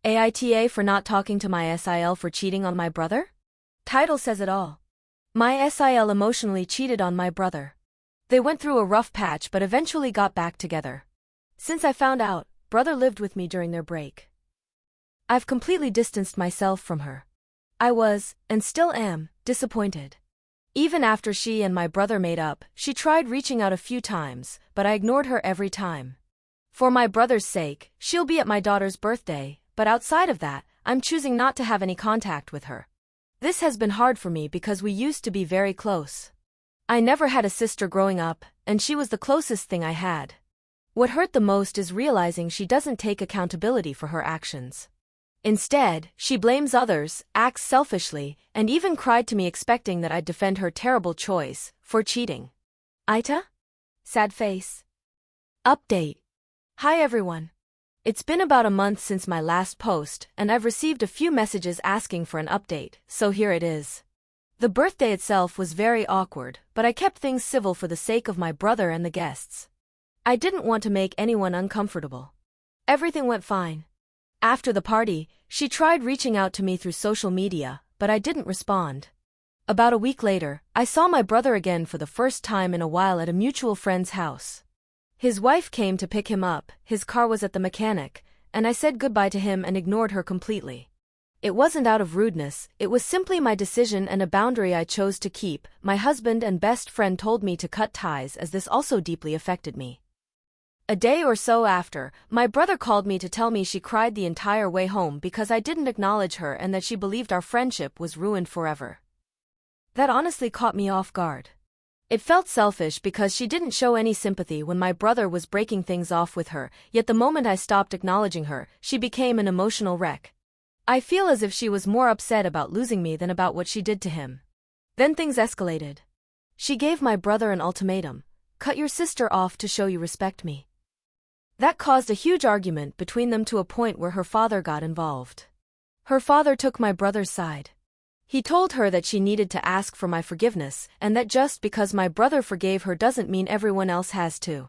AITA for not talking to my SIL for cheating on my brother? Title says it all. My SIL emotionally cheated on my brother. They went through a rough patch but eventually got back together. Since I found out, brother lived with me during their break. I've completely distanced myself from her. I was, and still am, disappointed. Even after she and my brother made up, she tried reaching out a few times, but I ignored her every time. For my brother's sake, she'll be at my daughter's birthday, but outside of that, I'm choosing not to have any contact with her. This has been hard for me because we used to be very close. I never had a sister growing up, and she was the closest thing I had. What hurt the most is realizing she doesn't take accountability for her actions. Instead, she blames others, acts selfishly, and even cried to me expecting that I'd defend her terrible choice for cheating. AITA? Sad face. Update. Hi everyone. It's been about a month since my last post, and I've received a few messages asking for an update, so here it is. The birthday itself was very awkward, but I kept things civil for the sake of my brother and the guests. I didn't want to make anyone uncomfortable. Everything went fine. After the party, she tried reaching out to me through social media, but I didn't respond. About a week later, I saw my brother again for the first time in a while at a mutual friend's house. His wife came to pick him up, his car was at the mechanic, and I said goodbye to him and ignored her completely. It wasn't out of rudeness, it was simply my decision and a boundary I chose to keep. My husband and best friend told me to cut ties as this also deeply affected me. A day or so after, my brother called me to tell me she cried the entire way home because I didn't acknowledge her and that she believed our friendship was ruined forever. That honestly caught me off guard. It felt selfish because she didn't show any sympathy when my brother was breaking things off with her, yet the moment I stopped acknowledging her, she became an emotional wreck. I feel as if she was more upset about losing me than about what she did to him. Then things escalated. She gave my brother an ultimatum: cut your sister off to show you respect me. That caused a huge argument between them to a point where her father got involved. Her father took my brother's side. He told her that she needed to ask for my forgiveness, and that just because my brother forgave her doesn't mean everyone else has to.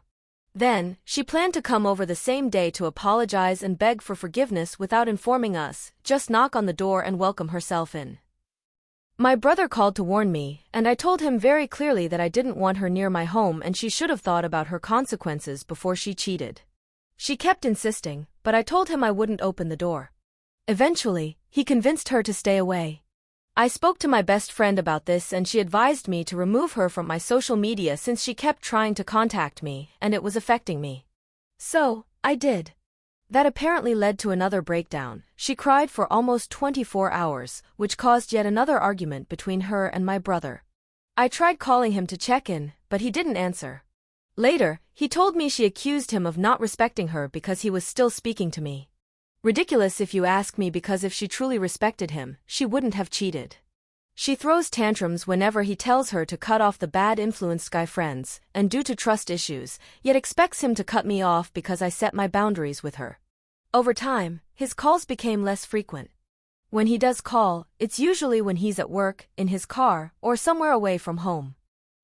Then, she planned to come over the same day to apologize and beg for forgiveness without informing us, just knock on the door and welcome herself in. My brother called to warn me, and I told him very clearly that I didn't want her near my home and she should have thought about her consequences before she cheated. She kept insisting, but I told him I wouldn't open the door. Eventually, he convinced her to stay away. I spoke to my best friend about this and she advised me to remove her from my social media since she kept trying to contact me and it was affecting me. So, I did. That apparently led to another breakdown. She cried for almost 24 hours, which caused yet another argument between her and my brother. I tried calling him to check in, but he didn't answer. Later, he told me she accused him of not respecting her because he was still speaking to me. Ridiculous if you ask me, because if she truly respected him, she wouldn't have cheated. She throws tantrums whenever he tells her to cut off the bad influenced guy friends, and due to trust issues, yet expects him to cut me off because I set my boundaries with her. Over time, his calls became less frequent. When he does call, it's usually when he's at work, in his car, or somewhere away from home.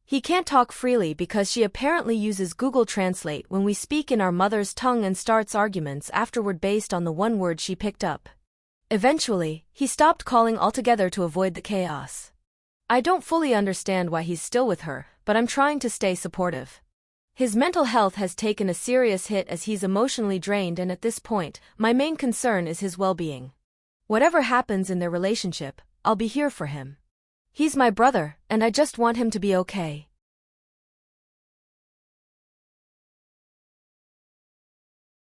He can't talk freely because she apparently uses Google Translate when we speak in our mother's tongue and starts arguments afterward based on the one word she picked up. Eventually, he stopped calling altogether to avoid the chaos. I don't fully understand why he's still with her, but I'm trying to stay supportive. His mental health has taken a serious hit as he's emotionally drained, and at this point, my main concern is his well-being. Whatever happens in their relationship, I'll be here for him. He's my brother, and I just want him to be okay.